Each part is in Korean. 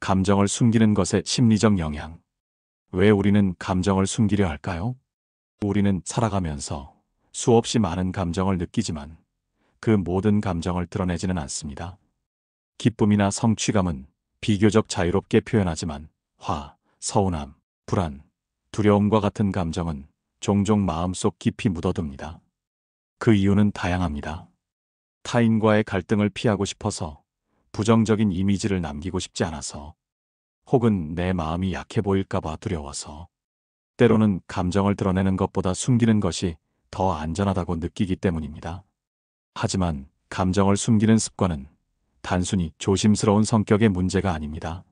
감정을 숨기는 것의 심리적 영향. 왜 우리는 감정을 숨기려 할까요? 우리는 살아가면서 수없이 많은 감정을 느끼지만 그 모든 감정을 드러내지는 않습니다. 기쁨이나 성취감은 비교적 자유롭게 표현하지만 서운함, 불안, 두려움과 같은 감정은 종종 마음속 깊이 묻어둡니다. 그 이유는 다양합니다. 타인과의 갈등을 피하고 싶어서, 부정적인 이미지를 남기고 싶지 않아서, 혹은 내 마음이 약해 보일까봐 두려워서, 때로는 감정을 드러내는 것보다 숨기는 것이 더 안전하다고 느끼기 때문입니다. 하지만 감정을 숨기는 습관은 단순히 조심스러운 성격의 문제가 아닙니다.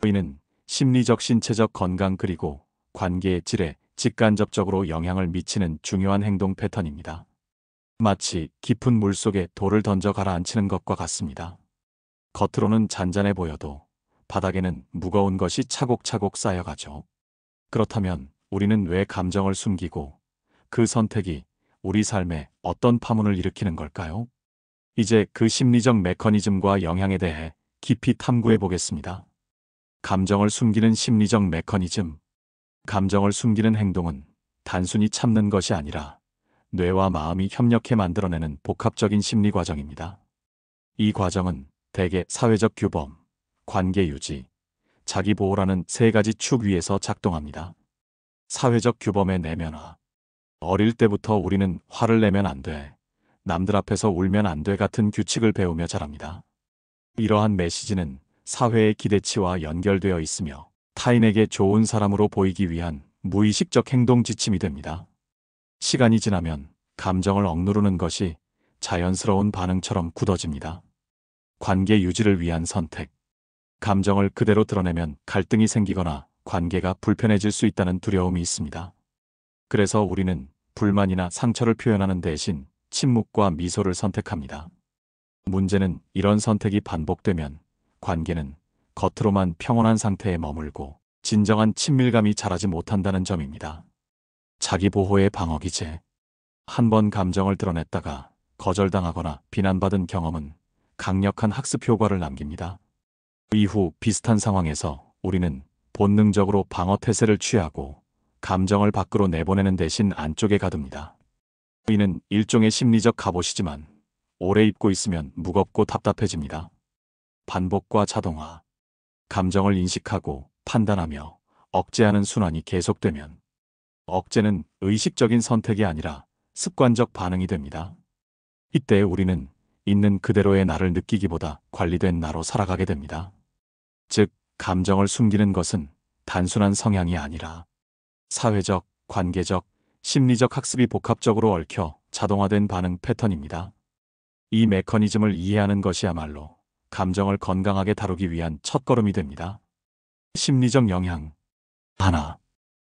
이는 심리적, 신체적 건강 그리고 관계의 질에 직간접적으로 영향을 미치는 중요한 행동 패턴입니다. 마치 깊은 물속에 돌을 던져 가라앉히는 것과 같습니다. 겉으로는 잔잔해 보여도 바닥에는 무거운 것이 차곡차곡 쌓여가죠. 그렇다면 우리는 왜 감정을 숨기고 그 선택이 우리 삶에 어떤 파문을 일으키는 걸까요? 이제 그 심리적 메커니즘과 영향에 대해 깊이 탐구해 보겠습니다. 감정을 숨기는 심리적 메커니즘. 감정을 숨기는 행동은 단순히 참는 것이 아니라 뇌와 마음이 협력해 만들어내는 복합적인 심리 과정입니다. 이 과정은 대개 사회적 규범, 관계 유지, 자기 보호라는 세 가지 축 위에서 작동합니다. 사회적 규범의 내면화. 어릴 때부터 우리는 화를 내면 안 돼, 남들 앞에서 울면 안 돼 같은 규칙을 배우며 자랍니다. 이러한 메시지는 사회의 기대치와 연결되어 있으며 타인에게 좋은 사람으로 보이기 위한 무의식적 행동 지침이 됩니다. 시간이 지나면 감정을 억누르는 것이 자연스러운 반응처럼 굳어집니다. 관계 유지를 위한 선택. 감정을 그대로 드러내면 갈등이 생기거나 관계가 불편해질 수 있다는 두려움이 있습니다. 그래서 우리는 불만이나 상처를 표현하는 대신 침묵과 미소를 선택합니다. 문제는 이런 선택이 반복되면 관계는 겉으로만 평온한 상태에 머물고 진정한 친밀감이 자라지 못한다는 점입니다. 자기 보호의 방어 기제. 한 번 감정을 드러냈다가 거절당하거나 비난받은 경험은 강력한 학습 효과를 남깁니다. 이후 비슷한 상황에서 우리는 본능적으로 방어 태세를 취하고 감정을 밖으로 내보내는 대신 안쪽에 가둡니다. 이는 일종의 심리적 갑옷이지만 오래 입고 있으면 무겁고 답답해집니다. 반복과 자동화. 감정을 인식하고 판단하며 억제하는 순환이 계속되면 억제는 의식적인 선택이 아니라 습관적 반응이 됩니다. 이때 우리는 있는 그대로의 나를 느끼기보다 관리된 나로 살아가게 됩니다. 즉, 감정을 숨기는 것은 단순한 성향이 아니라 사회적, 관계적, 심리적 학습이 복합적으로 얽혀 자동화된 반응 패턴입니다. 이 메커니즘을 이해하는 것이야말로 감정을 건강하게 다루기 위한 첫걸음이 됩니다. 심리적 영향. 하나.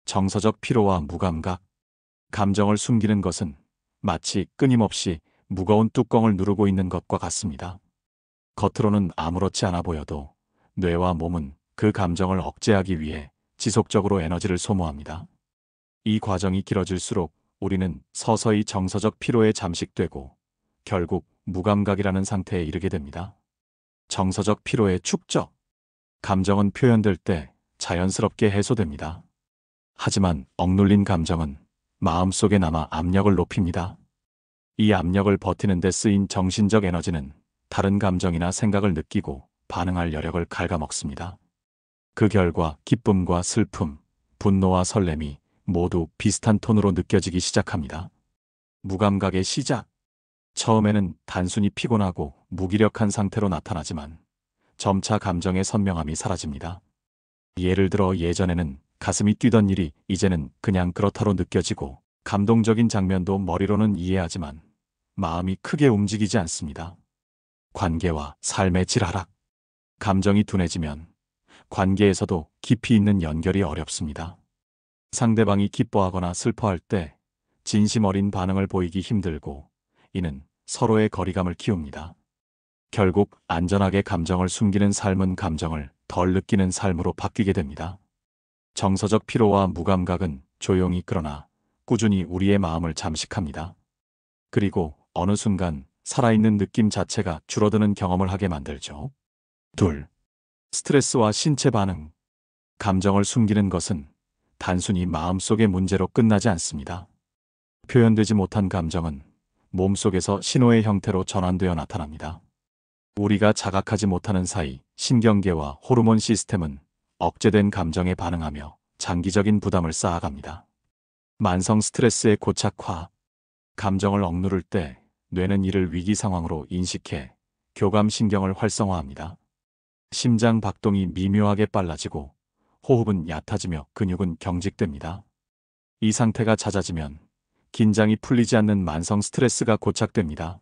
정서적 피로와 무감각. 감정을 숨기는 것은 마치 끊임없이 무거운 뚜껑을 누르고 있는 것과 같습니다. 겉으로는 아무렇지 않아 보여도 뇌와 몸은 그 감정을 억제하기 위해 지속적으로 에너지를 소모합니다. 이 과정이 길어질수록 우리는 서서히 정서적 피로에 잠식되고 결국 무감각이라는 상태에 이르게 됩니다. 정서적 피로의 축적. 감정은 표현될 때 자연스럽게 해소됩니다. 하지만 억눌린 감정은 마음속에 남아 압력을 높입니다. 이 압력을 버티는 데 쓰인 정신적 에너지는 다른 감정이나 생각을 느끼고 반응할 여력을 갉아먹습니다. 그 결과 기쁨과 슬픔, 분노와 설렘이 모두 비슷한 톤으로 느껴지기 시작합니다. 무감각의 시작. 처음에는 단순히 피곤하고 무기력한 상태로 나타나지만 점차 감정의 선명함이 사라집니다. 예를 들어 예전에는 가슴이 뛰던 일이 이제는 그냥 그렇다로 느껴지고 감동적인 장면도 머리로는 이해하지만 마음이 크게 움직이지 않습니다. 관계와 삶의 질 하락. 감정이 둔해지면 관계에서도 깊이 있는 연결이 어렵습니다. 상대방이 기뻐하거나 슬퍼할 때 진심 어린 반응을 보이기 힘들고 이는 서로의 거리감을 키웁니다. 결국 안전하게 감정을 숨기는 삶은 감정을 덜 느끼는 삶으로 바뀌게 됩니다. 정서적 피로와 무감각은 조용히 그러나 꾸준히 우리의 마음을 잠식합니다. 그리고 어느 순간 살아있는 느낌 자체가 줄어드는 경험을 하게 만들죠. 둘. 스트레스와 신체 반응. 감정을 숨기는 것은 단순히 마음속의 문제로 끝나지 않습니다. 표현되지 못한 감정은 몸속에서 신호의 형태로 전환되어 나타납니다. 우리가 자각하지 못하는 사이 신경계와 호르몬 시스템은 억제된 감정에 반응하며 장기적인 부담을 쌓아갑니다. 만성 스트레스의 고착화. 감정을 억누를 때 뇌는 이를 위기 상황으로 인식해 교감신경을 활성화합니다. 심장 박동이 미묘하게 빨라지고 호흡은 얕아지며 근육은 경직됩니다. 이 상태가 잦아지면 긴장이 풀리지 않는 만성 스트레스가 고착됩니다.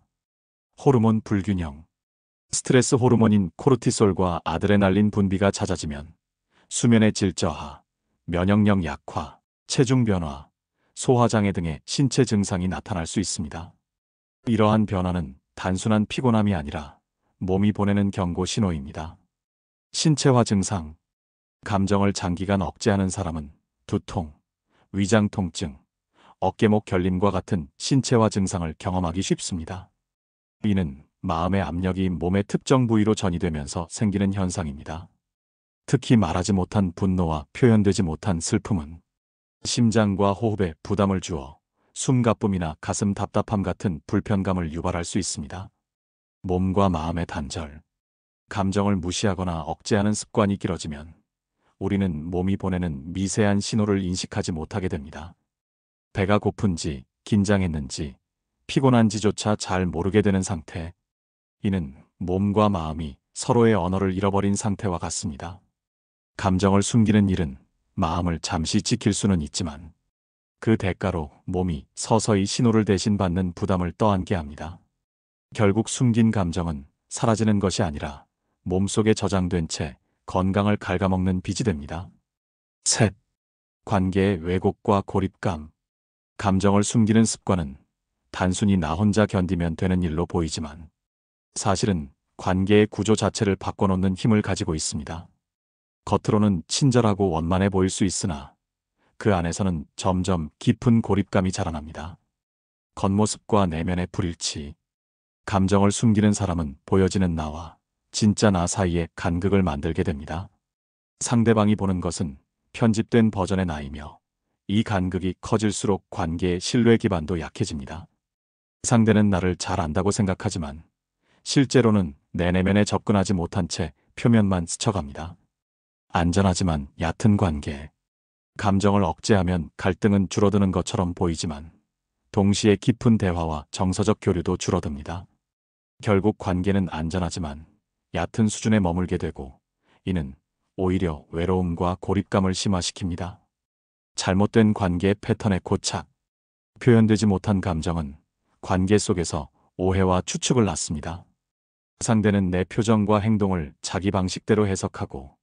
호르몬 불균형. 스트레스 호르몬인 코르티솔과 아드레날린 분비가 잦아지면 수면의 질 저하, 면역력 약화, 체중 변화, 소화장애 등의 신체 증상이 나타날 수 있습니다. 이러한 변화는 단순한 피곤함이 아니라 몸이 보내는 경고 신호입니다. 신체화 증상. 감정을 장기간 억제하는 사람은 두통, 위장 통증, 어깨목 결림과 같은 신체화 증상을 경험하기 쉽습니다. 이는 마음의 압력이 몸의 특정 부위로 전이되면서 생기는 현상입니다. 특히 말하지 못한 분노와 표현되지 못한 슬픔은 심장과 호흡에 부담을 주어 숨가쁨이나 가슴 답답함 같은 불편감을 유발할 수 있습니다. 몸과 마음의 단절. 감정을 무시하거나 억제하는 습관이 길어지면 우리는 몸이 보내는 미세한 신호를 인식하지 못하게 됩니다. 배가 고픈지, 긴장했는지, 피곤한지조차 잘 모르게 되는 상태. 이는 몸과 마음이 서로의 언어를 잃어버린 상태와 같습니다. 감정을 숨기는 일은 마음을 잠시 지킬 수는 있지만 그 대가로 몸이 서서히 신호를 대신 받는 부담을 떠안게 합니다. 결국 숨긴 감정은 사라지는 것이 아니라 몸속에 저장된 채 건강을 갉아먹는 빚이 됩니다. 셋. 관계의 왜곡과 고립감. 감정을 숨기는 습관은 단순히 나 혼자 견디면 되는 일로 보이지만 사실은 관계의 구조 자체를 바꿔놓는 힘을 가지고 있습니다. 겉으로는 친절하고 원만해 보일 수 있으나 그 안에서는 점점 깊은 고립감이 자라납니다. 겉모습과 내면의 불일치. 감정을 숨기는 사람은 보여지는 나와 진짜 나 사이에 간극을 만들게 됩니다. 상대방이 보는 것은 편집된 버전의 나이며 이 간극이 커질수록 관계의 신뢰 기반도 약해집니다. 상대는 나를 잘 안다고 생각하지만 실제로는 내 내면에 접근하지 못한 채 표면만 스쳐갑니다. 안전하지만 얕은 관계. 감정을 억제하면 갈등은 줄어드는 것처럼 보이지만 동시에 깊은 대화와 정서적 교류도 줄어듭니다. 결국 관계는 안전하지만 얕은 수준에 머물게 되고 이는 오히려 외로움과 고립감을 심화시킵니다. 잘못된 관계의 패턴의 고착. 표현되지 못한 감정은 관계 속에서 오해와 추측을 낳습니다. 상대는 내 표정과 행동을 자기 방식대로 해석하고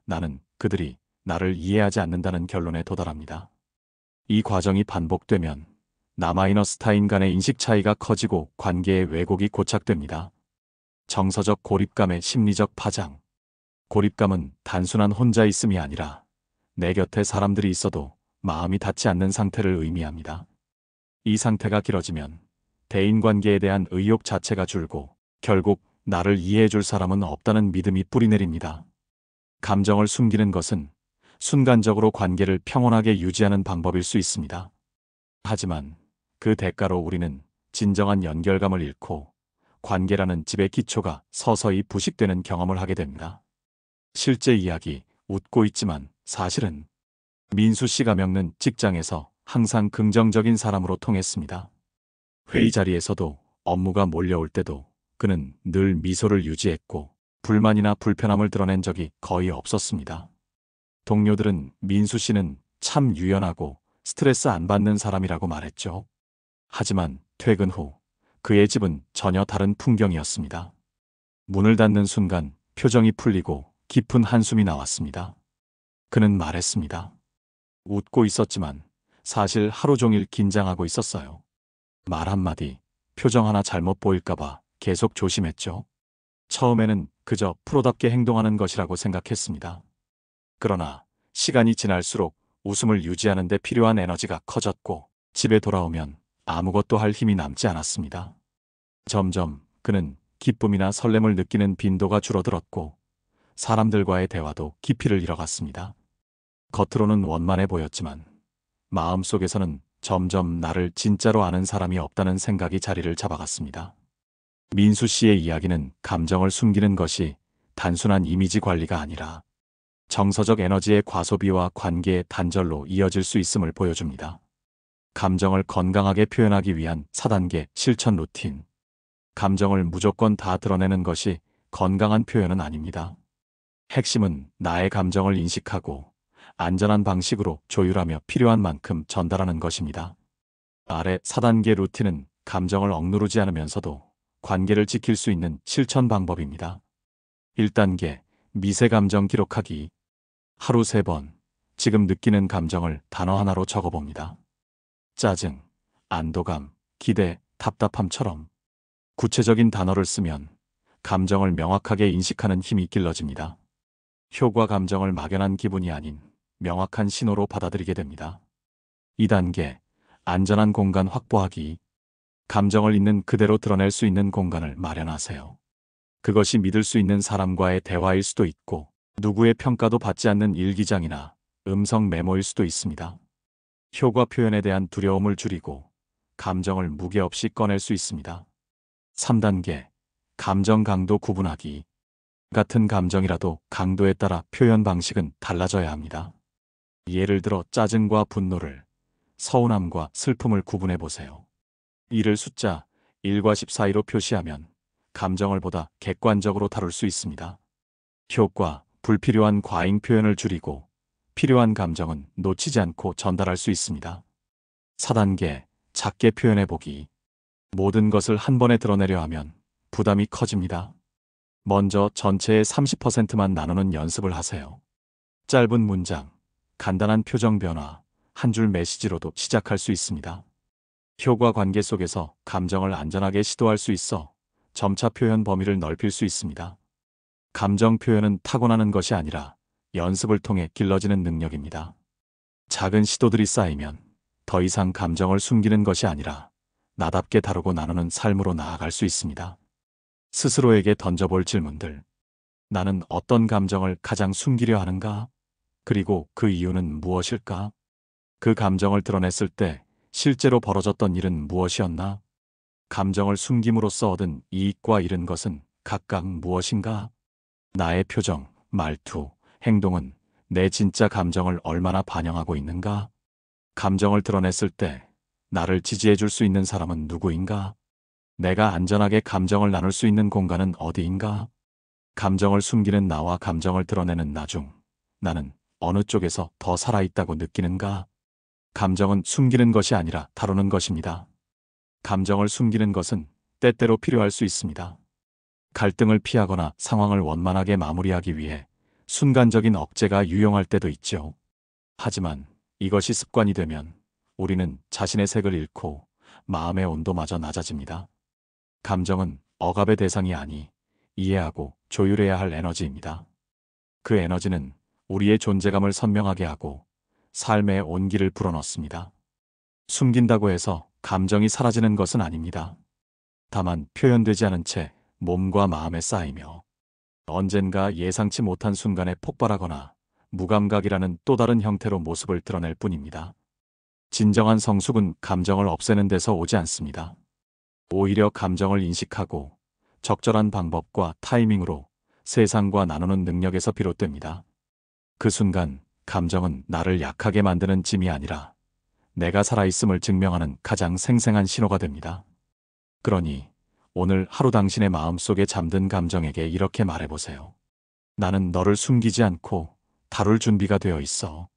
나는 그들이 나를 이해하지 않는다는 결론에 도달합니다. 이 과정이 반복되면 나-스타인 간의 인식 차이가 커지고 관계의 왜곡이 고착됩니다. 정서적 고립감의 심리적 파장. 고립감은 단순한 혼자 있음이 아니라 내 곁에 사람들이 있어도 마음이 닿지 않는 상태를 의미합니다. 이 상태가 길어지면 대인관계에 대한 의욕 자체가 줄고 결국 나를 이해해줄 사람은 없다는 믿음이 뿌리내립니다. 감정을 숨기는 것은 순간적으로 관계를 평온하게 유지하는 방법일 수 있습니다. 하지만 그 대가로 우리는 진정한 연결감을 잃고 관계라는 집의 기초가 서서히 부식되는 경험을 하게 됩니다. 실제 이야기. 웃고 있지만 사실은 민수 씨가 겪는 직장에서 항상 긍정적인 사람으로 통했습니다. 회의 자리에서도 업무가 몰려올 때도 그는 늘 미소를 유지했고 불만이나 불편함을 드러낸 적이 거의 없었습니다. 동료들은 민수 씨는 참 유연하고 스트레스 안 받는 사람이라고 말했죠. 하지만 퇴근 후 그의 집은 전혀 다른 풍경이었습니다. 문을 닫는 순간 표정이 풀리고 깊은 한숨이 나왔습니다. 그는 말했습니다. 웃고 있었지만 사실 하루 종일 긴장하고 있었어요. 말 한마디, 표정 하나 잘못 보일까봐 계속 조심했죠. 처음에는 그저 프로답게 행동하는 것이라고 생각했습니다. 그러나 시간이 지날수록 웃음을 유지하는 데 필요한 에너지가 커졌고 집에 돌아오면 아무것도 할 힘이 남지 않았습니다. 점점 그는 기쁨이나 설렘을 느끼는 빈도가 줄어들었고 사람들과의 대화도 깊이를 잃어갔습니다. 겉으로는 원만해 보였지만 마음속에서는 점점 나를 진짜로 아는 사람이 없다는 생각이 자리를 잡아갔습니다. 민수 씨의 이야기는 감정을 숨기는 것이 단순한 이미지 관리가 아니라 정서적 에너지의 과소비와 관계의 단절로 이어질 수 있음을 보여줍니다. 감정을 건강하게 표현하기 위한 4단계 실천 루틴. 감정을 무조건 다 드러내는 것이 건강한 표현은 아닙니다. 핵심은 나의 감정을 인식하고 안전한 방식으로 조율하며 필요한 만큼 전달하는 것입니다. 아래 4단계 루틴은 감정을 억누르지 않으면서도 관계를 지킬 수 있는 실천 방법입니다. 1단계 미세 감정 기록하기. 하루 3번 지금 느끼는 감정을 단어 하나로 적어봅니다. 짜증, 안도감, 기대, 답답함처럼 구체적인 단어를 쓰면 감정을 명확하게 인식하는 힘이 길러집니다. 효과 감정을 막연한 기분이 아닌 명확한 신호로 받아들이게 됩니다. 2단계 안전한 공간 확보하기. 감정을 있는 그대로 드러낼 수 있는 공간을 마련하세요. 그것이 믿을 수 있는 사람과의 대화일 수도 있고 누구의 평가도 받지 않는 일기장이나 음성 메모일 수도 있습니다. 효과 표현에 대한 두려움을 줄이고 감정을 무게 없이 꺼낼 수 있습니다. 3단계 감정 강도 구분하기. 같은 감정이라도 강도에 따라 표현 방식은 달라져야 합니다. 예를 들어 짜증과 분노를, 서운함과 슬픔을 구분해 보세요. 이를 숫자 1과 10 사이로 표시하면 감정을 보다 객관적으로 다룰 수 있습니다. 효과, 불필요한 과잉 표현을 줄이고 필요한 감정은 놓치지 않고 전달할 수 있습니다. 4단계 작게 표현해 보기. 모든 것을 한 번에 드러내려 하면 부담이 커집니다. 먼저 전체의 30%만 나누는 연습을 하세요. 짧은 문장, 간단한 표정 변화, 한 줄 메시지로도 시작할 수 있습니다. 효과 관계 속에서 감정을 안전하게 시도할 수 있어 점차 표현 범위를 넓힐 수 있습니다. 감정 표현은 타고나는 것이 아니라 연습을 통해 길러지는 능력입니다. 작은 시도들이 쌓이면 더 이상 감정을 숨기는 것이 아니라 나답게 다루고 나누는 삶으로 나아갈 수 있습니다. 스스로에게 던져볼 질문들. 나는 어떤 감정을 가장 숨기려 하는가? 그리고 그 이유는 무엇일까? 그 감정을 드러냈을 때 실제로 벌어졌던 일은 무엇이었나? 감정을 숨김으로써 얻은 이익과 잃은 것은 각각 무엇인가? 나의 표정, 말투, 행동은 내 진짜 감정을 얼마나 반영하고 있는가? 감정을 드러냈을 때 나를 지지해 줄 수 있는 사람은 누구인가? 내가 안전하게 감정을 나눌 수 있는 공간은 어디인가? 감정을 숨기는 나와 감정을 드러내는 나 중 나는 어느 쪽에서 더 살아있다고 느끼는가? 감정은 숨기는 것이 아니라 다루는 것입니다. 감정을 숨기는 것은 때때로 필요할 수 있습니다. 갈등을 피하거나 상황을 원만하게 마무리하기 위해 순간적인 억제가 유용할 때도 있죠. 하지만 이것이 습관이 되면 우리는 자신의 색을 잃고 마음의 온도마저 낮아집니다. 감정은 억압의 대상이 아니 이해하고 조율해야 할 에너지입니다. 그 에너지는 우리의 존재감을 선명하게 하고 삶의 온기를 불어넣습니다. 숨긴다고 해서 감정이 사라지는 것은 아닙니다. 다만 표현되지 않은 채 몸과 마음에 쌓이며 언젠가 예상치 못한 순간에 폭발하거나 무감각이라는 또 다른 형태로 모습을 드러낼 뿐입니다. 진정한 성숙은 감정을 없애는 데서 오지 않습니다. 오히려 감정을 인식하고 적절한 방법과 타이밍으로 세상과 나누는 능력에서 비롯됩니다. 그 순간 감정은 나를 약하게 만드는 짐이 아니라 내가 살아있음을 증명하는 가장 생생한 신호가 됩니다. 그러니 오늘 하루 당신의 마음속에 잠든 감정에게 이렇게 말해보세요. 나는 너를 숨기지 않고 다룰 준비가 되어 있어.